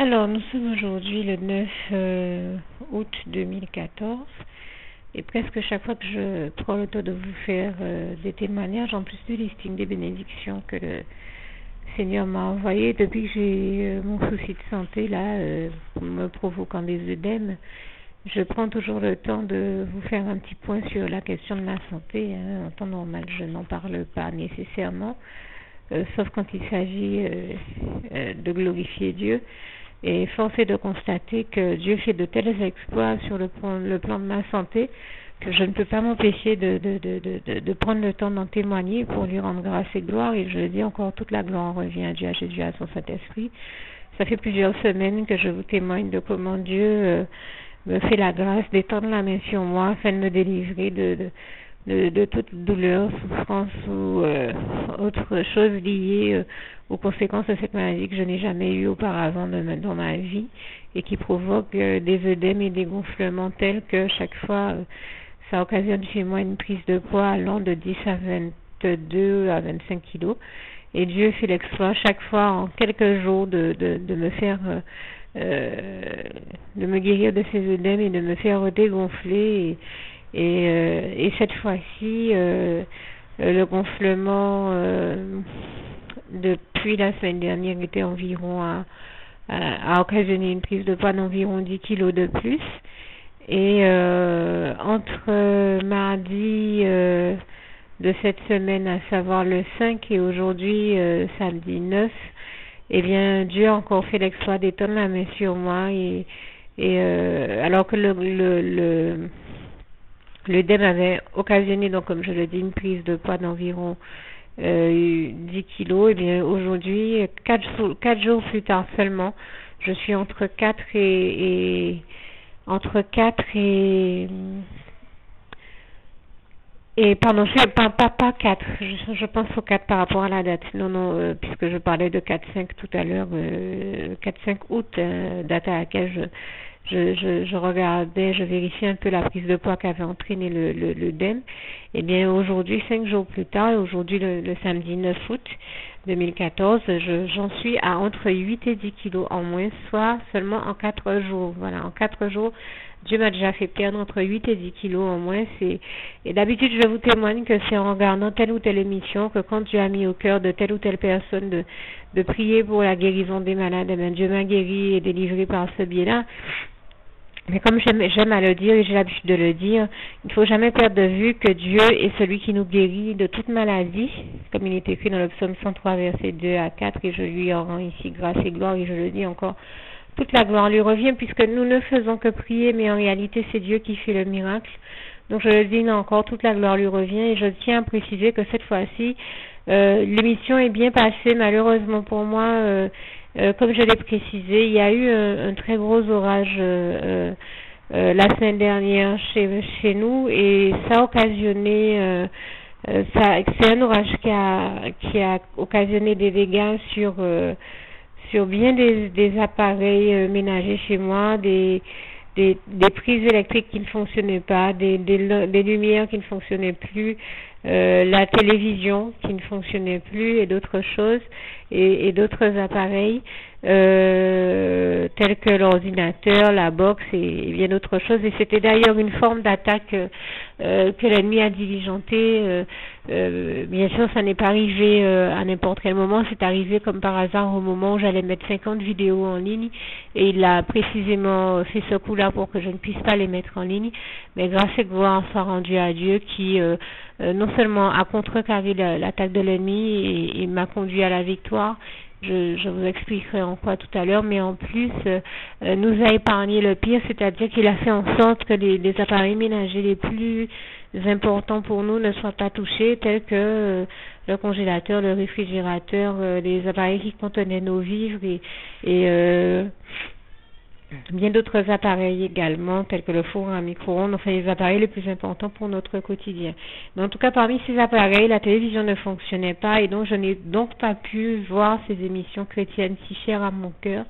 Alors, nous sommes aujourd'hui le 9 août 2014 et presque chaque fois que je prends le temps de vous faire des témoignages, en plus du listing des bénédictions que le Seigneur m'a envoyé depuis que j'ai mon souci de santé là, me provoquant des œdèmes, je prends toujours le temps de vous faire un petit point sur la question de la santé. En temps normal, je n'en parle pas nécessairement, sauf quand il s'agit de glorifier Dieu. Et force est de constater que Dieu fait de tels exploits sur le plan de ma santé que je ne peux pas m'empêcher de prendre le temps d'en témoigner pour lui rendre grâce et gloire. Et je le dis encore, toute la gloire revient à Dieu, à Jésus, à son Saint-Esprit. Ça fait plusieurs semaines que je vous témoigne de comment Dieu me fait la grâce d'étendre la main sur moi afin de me délivrer de toute douleur, souffrance ou autre chose liée aux conséquences de cette maladie que je n'ai jamais eu auparavant dans ma vie et qui provoque des œdèmes et des gonflements tels que chaque fois ça occasionne chez moi une prise de poids allant de 10 à 22 à 25 kilos. Et Dieu fait l'exploit chaque fois en quelques jours de me faire de me guérir de ces œdèmes et de me faire dégonfler et cette fois-ci le gonflement depuis la semaine dernière était environ a occasionné une prise de poids d'environ 10 kilos de plus. Et entre mardi de cette semaine, à savoir le 5 et aujourd'hui samedi 9, eh bien Dieu a encore fait l'exploit d'étendre la main sur moi et alors que l'œdème avait occasionné, donc comme je le dis, une prise de poids d'environ 10 kilos, et bien aujourd'hui, 4 jours plus tard seulement, je suis entre 4 et pardon, pas 4, je pense au 4 par rapport à la date, non, puisque je parlais de 4-5 tout à l'heure, 4-5 août, date à laquelle je regardais, je vérifiais un peu la prise de poids qu'avait entraîné l'œdème. Et bien aujourd'hui, 5 jours plus tard, aujourd'hui le samedi 9 août 2014, j'en suis à entre 8 et 10 kilos en moins, soit seulement en 4 jours. Voilà, en 4 jours, Dieu m'a déjà fait perdre entre 8 et 10 kilos en moins. Et d'habitude, je vous témoigne que c'est en regardant telle ou telle émission que quand Dieu a mis au cœur de telle ou telle personne de prier pour la guérison des malades, eh bien, Dieu m'a guéri et délivré par ce biais-là. Mais comme j'aime à le dire et j'ai l'habitude de le dire, il ne faut jamais perdre de vue que Dieu est celui qui nous guérit de toute maladie, comme il est écrit dans le psaume 103, versets 2 à 4, et je lui en rends ici grâce et gloire, et je le dis encore, toute la gloire lui revient, puisque nous ne faisons que prier, mais en réalité c'est Dieu qui fait le miracle. Donc je le dis encore, toute la gloire lui revient, et je tiens à préciser que cette fois-ci, l'émission est bien passée, malheureusement pour moi. Comme je l'ai précisé, il y a eu un très gros orage la semaine dernière chez nous et ça a occasionné, c'est un orage qui a occasionné des dégâts sur bien des appareils ménagers chez moi, des prises électriques qui ne fonctionnaient pas, des lumières qui ne fonctionnaient plus, la télévision qui ne fonctionnait plus et d'autres choses et d'autres appareils tels que l'ordinateur, la box et bien d'autres choses. Et c'était d'ailleurs une forme d'attaque que l'ennemi a diligentée. Bien sûr, ça n'est pas arrivé à n'importe quel moment, c'est arrivé comme par hasard au moment où j'allais mettre 50 vidéos en ligne et il a précisément fait ce coup-là pour que je ne puisse pas les mettre en ligne. Mais grâce et gloire soit rendue à Dieu qui non seulement a contrecarré l'attaque de l'ennemi et m'a conduit à la victoire, je vous expliquerai en quoi tout à l'heure, mais en plus nous a épargné le pire, c'est-à-dire qu'il a fait en sorte que les appareils ménagers les plus importants pour nous ne soient pas touchés, tels que le congélateur, le réfrigérateur, les appareils qui contenaient nos vivres et bien d'autres appareils également, tels que le four à micro-ondes, enfin les appareils les plus importants pour notre quotidien. Mais en tout cas, parmi ces appareils, la télévision ne fonctionnait pas et donc je n'ai donc pas pu voir ces émissions chrétiennes si chères à mon cœur,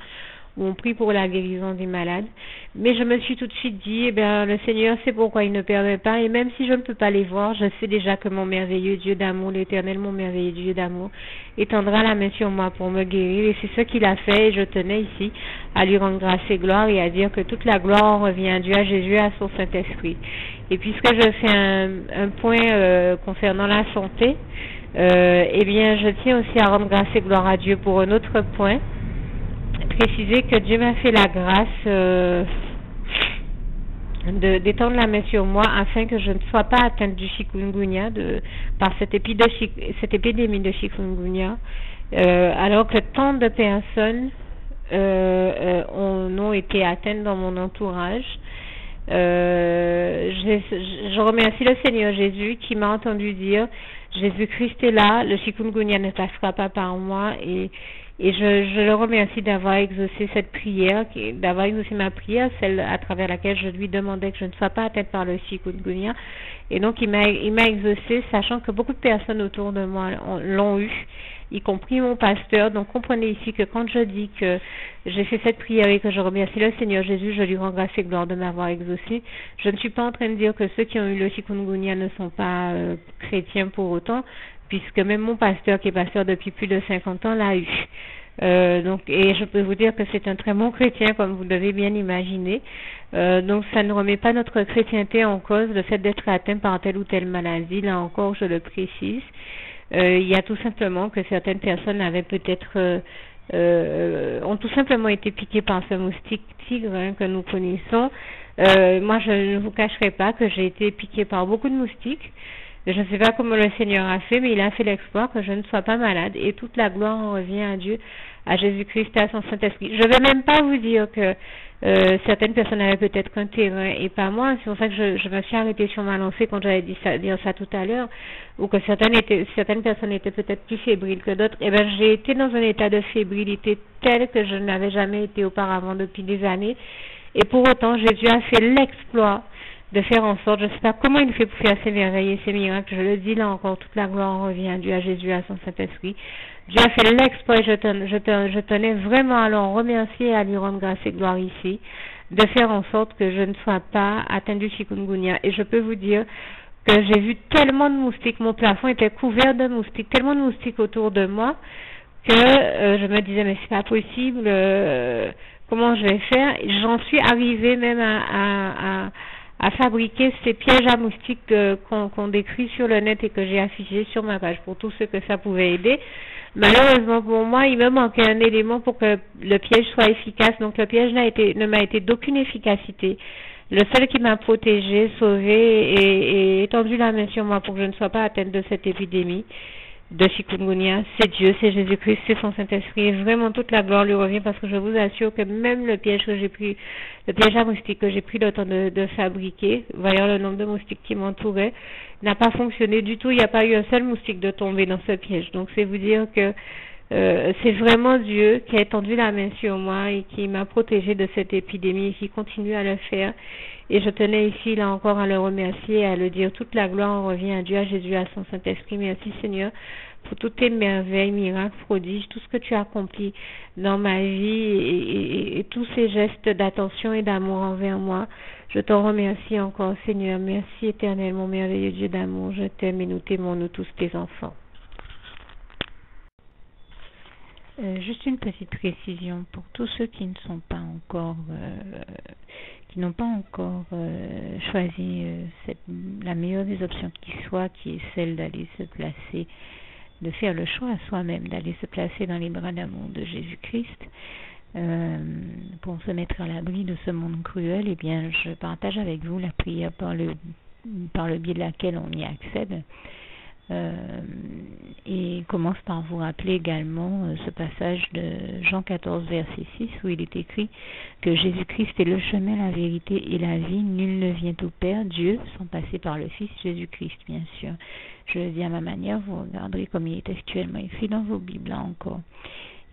où on prie pour la guérison des malades. Mais je me suis tout de suite dit, eh bien, le Seigneur sait pourquoi il ne permet pas, et même si je ne peux pas les voir, je sais déjà que mon merveilleux Dieu d'amour, l'Éternel, mon merveilleux Dieu d'amour, étendra la main sur moi pour me guérir, et c'est ce qu'il a fait, et je tenais ici à lui rendre grâce et gloire et à dire que toute la gloire revient à Dieu, à Jésus, à son Saint-Esprit. Et puisque je fais un point concernant la santé, eh bien, je tiens aussi à rendre grâce et gloire à Dieu pour un autre point, préciser que Dieu m'a fait la grâce d'étendre la main sur moi afin que je ne sois pas atteinte du chikungunya par cette épidémie de chikungunya, alors que tant de personnes ont été atteintes dans mon entourage. Je remercie le Seigneur Jésus qui m'a entendu dire Jésus-Christ est là, le chikungunya ne passera pas par moi, et je le remercie d'avoir exaucé cette prière, d'avoir exaucé ma prière, celle à travers laquelle je lui demandais que je ne sois pas atteinte par le chikungunya. Et donc il m'a exaucé, sachant que beaucoup de personnes autour de moi l'ont eu, y compris mon pasteur. Donc comprenez ici que quand je dis que j'ai fait cette prière et que je remercie le Seigneur Jésus, je lui rends grâce et gloire de m'avoir exaucé. Je ne suis pas en train de dire que ceux qui ont eu le chikungunya ne sont pas chrétiens pour autant, puisque même mon pasteur, qui est pasteur depuis plus de 50 ans, l'a eu. Et je peux vous dire que c'est un très bon chrétien, comme vous devez bien imaginer. Donc ça ne remet pas notre chrétienté en cause, le fait d'être atteint par telle ou telle maladie. Là encore, je le précise. Il y a tout simplement que certaines personnes avaient peut-être ont tout simplement été piquées par ce moustique tigre que nous connaissons. Moi, je ne vous cacherai pas que j'ai été piquée par beaucoup de moustiques. Je ne sais pas comment le Seigneur a fait, mais il a fait l'exploit que je ne sois pas malade, et toute la gloire en revient à Dieu, à Jésus-Christ et à son Saint-Esprit. Je ne vais même pas vous dire que certaines personnes avaient peut-être qu'un terrain et pas moi. C'est pour ça que je me suis arrêtée sur ma lancée quand j'avais dire ça tout à l'heure, ou que certaines personnes étaient peut-être plus fébriles que d'autres. Eh bien, j'ai été dans un état de fébrilité tel que je n'avais jamais été auparavant depuis des années, et pour autant, Jésus a fait l'exploit de faire en sorte, je ne sais pas comment il fait pour faire ces merveilles et ces miracles, je le dis là encore, toute la gloire revient à Dieu, à Jésus, à son Saint-Esprit. Dieu a fait l'exploit et je tenais vraiment à le remercier et à lui rendre grâce et gloire ici, de faire en sorte que je ne sois pas atteinte du chikungunya. Et je peux vous dire que j'ai vu tellement de moustiques, mon plafond était couvert de moustiques, tellement de moustiques autour de moi, que je me disais, mais c'est pas possible, comment je vais faire? J'en suis arrivée même à fabriquer ces pièges à moustiques qu'on décrit sur le net et que j'ai affichés sur ma page pour tous ceux que ça pouvait aider. Malheureusement pour moi, il me manquait un élément pour que le piège soit efficace. Donc le piège ne m'a été d'aucune efficacité. Le seul qui m'a protégé, sauvé et étendu la main sur moi pour que je ne sois pas atteinte de cette épidémie de chikungunya, c'est Dieu, c'est Jésus-Christ, c'est son Saint-Esprit. Et vraiment toute la gloire lui revient, parce que je vous assure que même le piège que j'ai pris, le piège à moustiques que j'ai pris le temps de fabriquer, voyant le nombre de moustiques qui m'entouraient, n'a pas fonctionné du tout. Il n'y a pas eu un seul moustique de tomber dans ce piège. Donc c'est vous dire que c'est vraiment Dieu qui a étendu la main sur moi et qui m'a protégée de cette épidémie et qui continue à le faire. Et je tenais ici, là encore, à le remercier et à le dire. Toute la gloire en revient à Dieu, à Jésus, à son Saint-Esprit. Merci Seigneur pour toutes tes merveilles, miracles, prodiges, tout ce que tu as accompli dans ma vie et tous ces gestes d'attention et d'amour envers moi. Je t'en remercie encore Seigneur. Merci éternel, mon merveilleux Dieu d'amour. Je t'aime et nous t'aimons, nous tous tes enfants. Juste une petite précision pour tous ceux qui ne sont pas encore, qui n'ont pas encore choisi la meilleure des options qui soit, qui est celle d'aller se placer, de faire le choix à soi-même, d'aller se placer dans les bras d'amour de Jésus-Christ, pour se mettre à l'abri de ce monde cruel. Eh bien, je partage avec vous la prière par le biais de laquelle on y accède. Et commence par vous rappeler également ce passage de Jean 14 verset 6 où il est écrit que Jésus-Christ est le chemin, la vérité et la vie. Nul ne vient au Père, Dieu, sans passer par le Fils Jésus-Christ, bien sûr. Je le dis à ma manière, vous regarderez comme il est actuellement écrit dans vos Bibles là encore.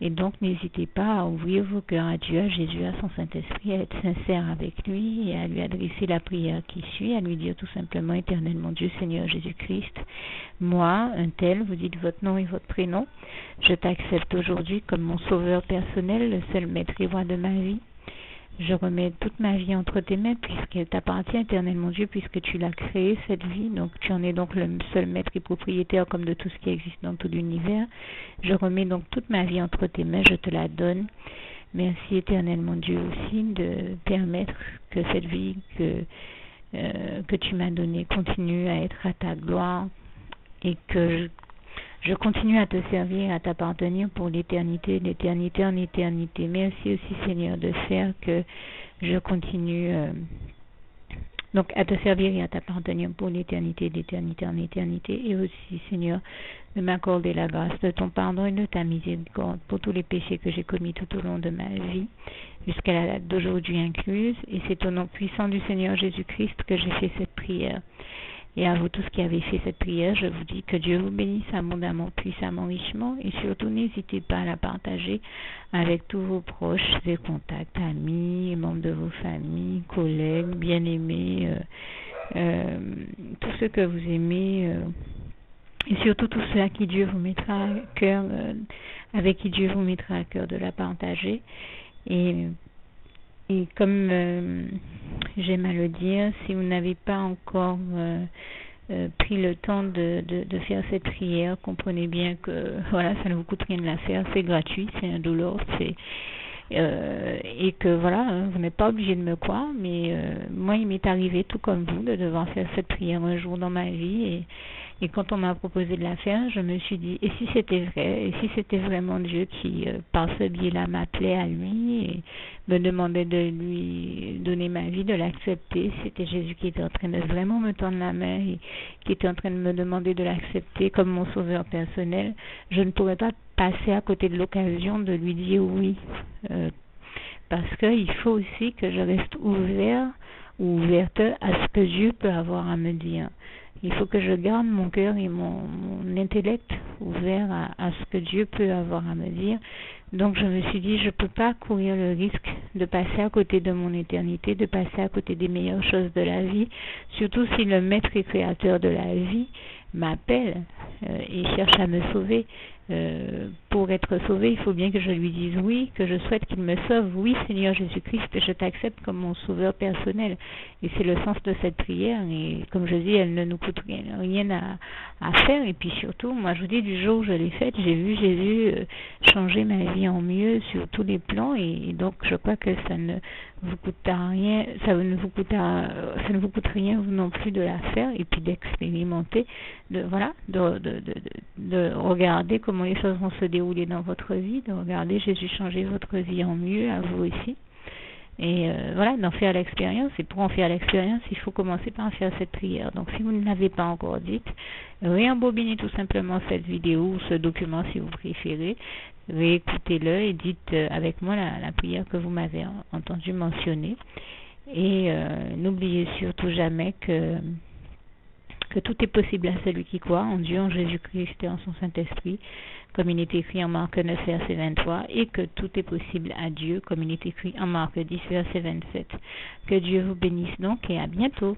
Et donc, n'hésitez pas à ouvrir vos cœurs à Dieu, à Jésus, à son Saint-Esprit, à être sincère avec lui et à lui adresser la prière qui suit, à lui dire tout simplement, Éternel mon Dieu, Seigneur Jésus-Christ, moi, un tel, vous dites votre nom et votre prénom, je t'accepte aujourd'hui comme mon sauveur personnel, le seul maître et roi de ma vie. Je remets toute ma vie entre tes mains puisqu'elle t'appartient, Éternel mon Dieu, puisque tu l'as créée, cette vie. Donc tu en es donc le seul maître et propriétaire comme de tout ce qui existe dans tout l'univers. Je remets donc toute ma vie entre tes mains, je te la donne. Merci éternel mon Dieu aussi de permettre que cette vie que tu m'as donnée continue à être à ta gloire et que je continue à te servir, à t'appartenir pour l'éternité, d'éternité en éternité. Merci aussi Seigneur de faire que je continue donc à te servir et à t'appartenir pour l'éternité, d'éternité en éternité, et aussi Seigneur de m'accorder la grâce de ton pardon et de ta miséricorde pour tous les péchés que j'ai commis tout au long de ma vie, jusqu'à la date d'aujourd'hui incluse, et c'est au nom puissant du Seigneur Jésus-Christ que j'ai fait cette prière. Et à vous tous qui avez fait cette prière, je vous dis que Dieu vous bénisse abondamment, puissamment, richement, et surtout n'hésitez pas à la partager avec tous vos proches et contacts, amis, membres de vos familles, collègues, bien-aimés, tous ceux que vous aimez, et surtout tous ceux à qui Dieu vous mettra à cœur, avec qui Dieu vous mettra à cœur de la partager. Et comme j'aime à le dire, si vous n'avez pas encore pris le temps de faire cette prière, comprenez bien que voilà, ça ne vous coûte rien de la faire, c'est gratuit, c'est indolore, et que voilà, vous n'êtes pas obligé de me croire, mais moi il m'est arrivé tout comme vous de devoir faire cette prière un jour dans ma vie, et quand on m'a proposé de la faire, je me suis dit, et si c'était vrai, et si c'était vraiment Dieu qui, par ce biais-là, m'appelait à lui et me demandait de lui donner ma vie, de l'accepter, c'était Jésus qui était en train de vraiment me tendre la main et qui était en train de me demander de l'accepter comme mon sauveur personnel, je ne pourrais pas passer à côté de l'occasion de lui dire oui, parce qu'il faut aussi que je reste ouverte à ce que Dieu peut avoir à me dire. Il faut que je garde mon cœur et mon intellect ouvert à ce que Dieu peut avoir à me dire. Donc je me suis dit, je ne peux pas courir le risque de passer à côté de mon éternité, de passer à côté des meilleures choses de la vie, surtout si le maître et créateur de la vie m'appelle et cherche à me sauver. Pour être sauvé, il faut bien que je lui dise oui, que je souhaite qu'il me sauve. Oui, Seigneur Jésus-Christ, je t'accepte comme mon sauveur personnel. Et c'est le sens de cette prière. Et comme je dis, elle ne nous coûte rien à faire. Et puis surtout, moi je vous dis, du jour où je l'ai faite, j'ai vu Jésus changer ma vie en mieux sur tous les plans. Et donc je crois que ça ne vous coûtera rien, ça ne vous coûte rien vous non plus de la faire et puis d'expérimenter, de regarder comment les choses vont se dérouler dans votre vie, de regarder Jésus changer votre vie en mieux, à vous aussi. Et voilà, d'en faire l'expérience. Et pour en faire l'expérience, il faut commencer par faire cette prière. Donc si vous ne l'avez pas encore dite, réembobinez tout simplement cette vidéo ou ce document si vous préférez. Réécoutez-le et dites avec moi la prière que vous m'avez entendu mentionner. Et n'oubliez surtout jamais que tout est possible à celui qui croit en Dieu, en Jésus-Christ et en son Saint-Esprit, comme il est écrit en Marc 9, verset 23, et que tout est possible à Dieu, comme il est écrit en Marc 10, verset 27. Que Dieu vous bénisse donc et à bientôt.